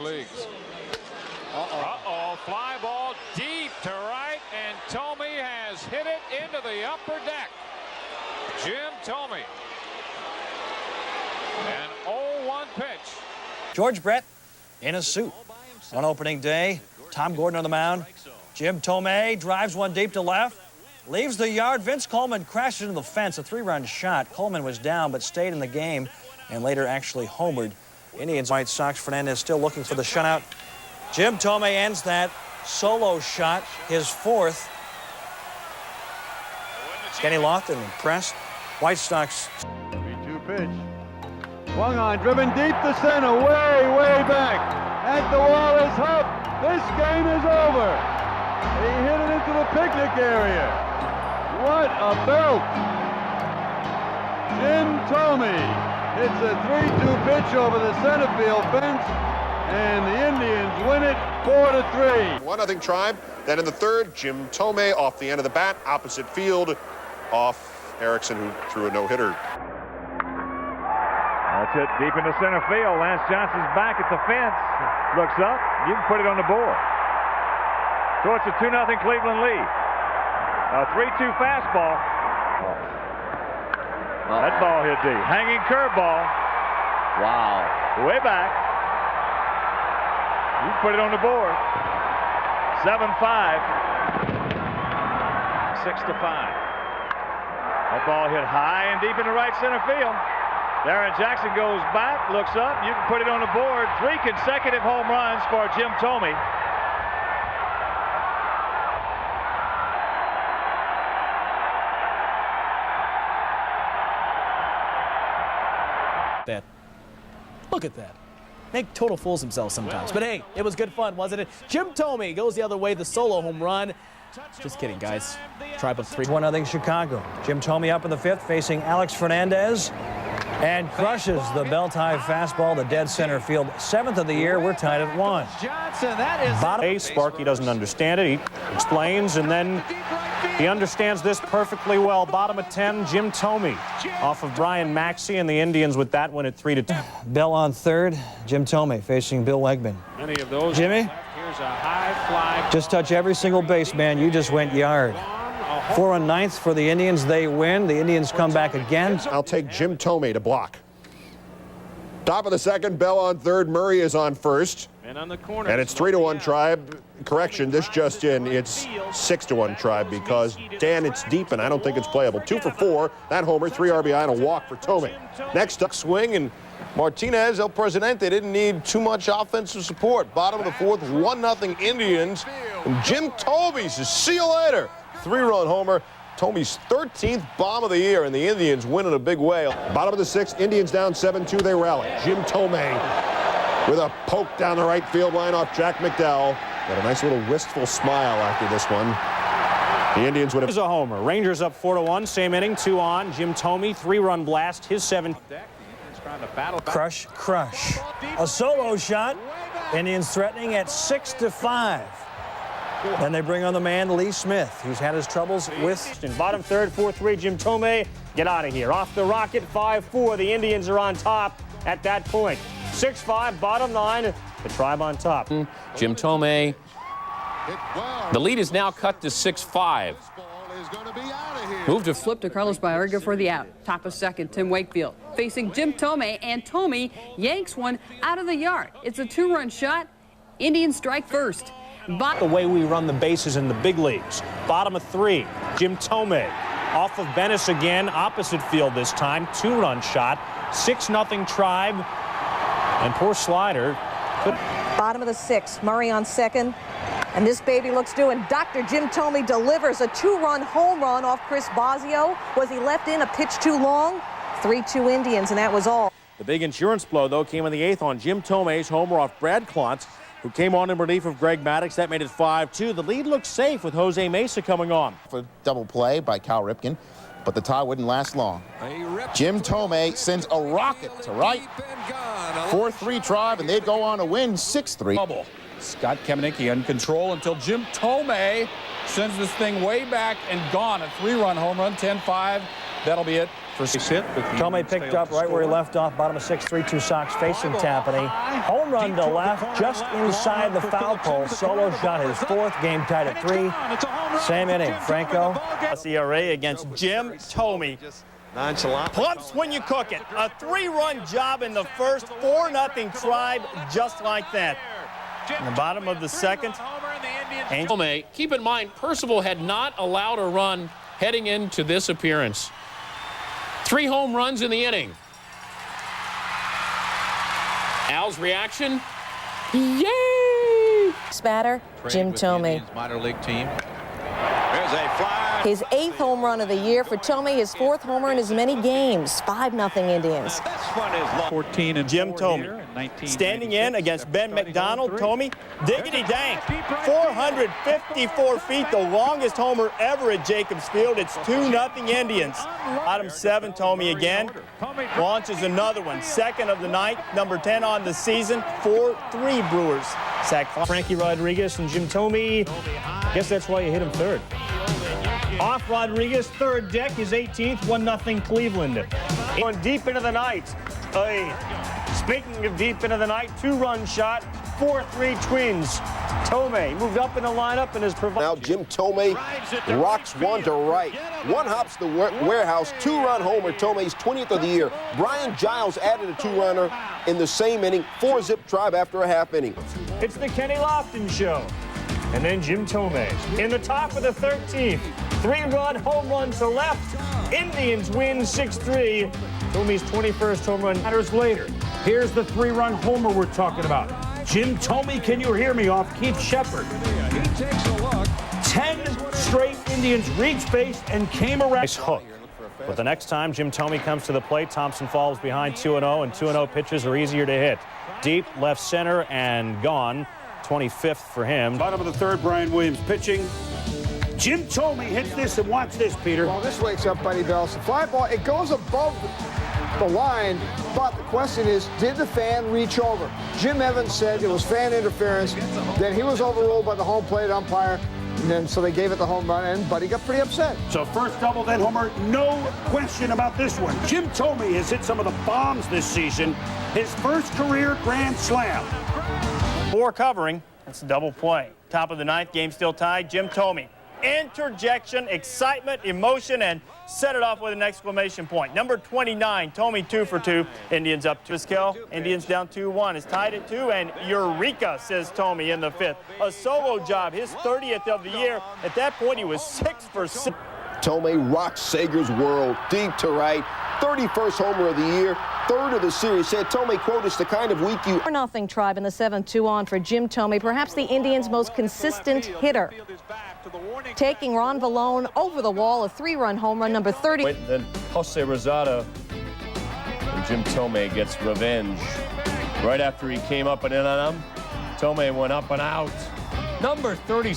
Leagues. Uh-oh, fly ball deep to right, and Thome has hit it into the upper deck. Jim Thome. An 0-1 pitch. George Brett in a suit on opening day. Tom Gordon on the mound. Jim Thome drives one deep to left. Leaves the yard. Vince Coleman crashes into the fence. A 3-run shot. Coleman was down but stayed in the game and later actually homered. Indians, White Sox, Fernandez still looking for the shutout. Jim Thome ends that solo shot, his fourth. Kenny Lofton impressed. White Sox. 3-2 pitch. Swung on, driven deep to center, way back. At the wall is Huff. This game is over. He hit it into the picnic area. What a belt. Jim Thome hits a 3-2 pitch over the center field fence, and the Indians win it 4-3. 1-0 Tribe. Then in the third, Jim Thome off the end of the bat, opposite field, off Erickson, who threw a no-hitter. That's it, deep into center field. Lance Johnson's back at the fence. Looks up. You can put it on the board. So it's a 2-0 Cleveland lead. A 3-2 fastball. That ball hit deep. Hanging curveball. Wow. Way back. You can put it on the board. 7-5. 6-5. That ball hit high and deep into right center field. Darren Jackson goes back, looks up. You can put it on the board. 3 consecutive home runs for Jim Thome. That. Look at that. Make total fools themselves sometimes. But hey, it was good fun, wasn't it? Jim Thome goes the other way, the solo home run. Just kidding, guys. Tribe of 3. 1-0 Chicago. Jim Thome up in the fifth, facing Alex Fernandez, and crushes the belt-high fastball to dead center field. 7th of the year. We're tied at 1. Johnson, that is Bottom. Sparky doesn't understand it. He explains, and then he understands this perfectly well. Bottom of 10, Jim Thome off of Brian Maxey, and the Indians with that one at 3-2. Bell on third. Jim Thome facing Bill Wegman. many of those. Jimmy? Here's a high fly. Just touch every single base, man. You just went yard. 4 on 9th for the Indians. They win. The Indians come back again. I'll take Jim Thome to block. Top of the second, Bell on third, Murray is on first. And on the corner. And it's 3-1 Tribe. Correction, this just in, it's 6-1 Tribe because, Dan, it's deep and I don't think it's playable. 2 for 4, that homer, 3 RBI and a walk for Thome. Next up, swing, and Martinez, El Presidente, didn't need too much offensive support. Bottom of the fourth, 1-0 Indians. And Jim Thome says, see you later. 3-run homer. Thome's 13th bomb of the year, and the Indians win in a big way. bottom of the sixth, Indians down 7-2, they rally. Jim Thome with a poke down the right field line off Jack McDowell. Got a nice little wistful smile after this one. The Indians would have. Here's a homer. Rangers up 4-1, same inning, 2 on. Jim Thome, 3-run blast, his 7th. Crush. A solo shot. Indians threatening at 6-5. Then they bring on the man, Lee Smith, who's had his troubles with. In bottom third, 4-3, Jim Thome, get out of here. Off the rocket, 5-4. The Indians are on top at that point. 6-5, bottom 9, the Tribe on top. Jim Thome. The lead is now cut to 6-5. Move to flip to Carlos Baerga for the out. Top of second, Tim Wakefield facing Jim Thome, and Thome yanks one out of the yard. It's a 2-run shot. Indians strike first. The way we run the bases in the big leagues. Bottom of 3, Jim Thome. Off of Bennis again, opposite field this time. 2-run shot. 6-0 Tribe. And poor slider. Bottom of the 6th, Murray on second. And this baby looks due, and Dr. Jim Thome delivers a 2-run home run off Chris Bosio. Was he left in a pitch too long? 3-2 Indians, and that was all. The big insurance blow, though, came in the 8th on Jim Thome's homer off Brad Klontz, who came on in relief of Greg Maddux. That made it 5-2. The lead looks safe with Jose Mesa coming on. For double play by Cal Ripken, but the tie wouldn't last long. Jim Thome sends a rocket to right. 4-3 Tribe, and they'd go on to win 6-3. Scott Kamenicki in control until Jim Thome sends this thing way back and gone. A 3-run home run, 10-5. That'll be it for hit. Thome picked up right where he left off, bottom of 6th, 3-2 Sox facing Tapani. Home run to left, just inside the foul pole. Solo shot his 4th, game tied at 3. Same inning, Franco. ERA against Jim Thome. Nonchalant. Plumps when you cook it. A 3-run job in the first, 4-0 Tribe, just like that. In the bottom of the 2nd. Thome, keep in mind, Percival had not allowed a run heading into this appearance. 3 home runs in the inning. Al's reaction, yay! Batter, Jim Thome. Minor league team. There's a fly. His 8th home run of the year for Thome, his 4th homer in as many games. 5-0 Indians. 14 and Jim Thome standing in against Ben McDonald. Thome, diggity dang, 454 feet, the longest homer ever at Jacobs Field. It's 2-0 Indians. Bottom 7, Thome again launches another one. 2nd of the night, number 10 on the season. 4-3 Brewers. Sack Frankie Rodriguez and Jim Thome. I guess that's why you hit him 3rd. Off Rodriguez, 3rd deck, his 18th, 1-0 Cleveland. Going deep into the night. Speaking of deep into the night, 2-run shot, 4-3 Twins. Thome moved up in the lineup and is provided. Now Jim Thome rocks one to right. One hops the warehouse, 2-run homer, Thome's 20th of the year. Brian Giles added a 2-runner in the same inning, 4-zip Tribe after a half inning. It's the Kenny Lofton Show. And then Jim Thome in the top of the 13th. 3-run home run to left. Indians win 6-3. Thome's 21st home run matters later. Here's the 3-run homer we're talking about. Jim Thome, can you hear me, off Keith Shepard. He takes a look. 10 straight Indians reached base and came around. Nice hook. But the next time Jim Thome comes to the plate, Thompson falls behind 2-0, and 2-0 pitches are easier to hit. Deep left center and gone. 25th for him. Bottom of the 3rd, Brian Williams pitching. Jim Thome hits this, and watch this, Peter. Well, this wakes up Buddy Bell. It's a fly ball. It goes above the line, but the question is, did the fan reach over? Jim Evans said it was fan interference. Then he was overruled by the home plate umpire, and then so they gave it the home run, and Buddy got pretty upset. So first double, then homer. No question about this one. Jim Thome has hit some of the bombs this season. His first career grand slam. 4 covering. That's a double play. Top of the 9th, game still tied. Jim Thome. Interjection, excitement, emotion, and set it off with an exclamation point. Number 29, Thome 2 for 2. Indians up to Vizquel. Indians down 2-1. It's tied at 2, and Eureka, says Thome in the 5th. A solo job, his 30th of the year. At that point, he was 6 for 6. Thome rocks Sager's world deep to right. 31st homer of the year, 3rd of the series. Said Thome, quote, "It's the kind of week you..." 4-0 Tribe in the 7th, 2-on for Jim Thome, perhaps the Indians' most consistent hitter. Taking Ron Vallone over the wall, a 3-run home run, number 30. Then Jose Rosado and Jim Thome gets revenge. Right after he came up and in on him, Thome went up and out. Number 30.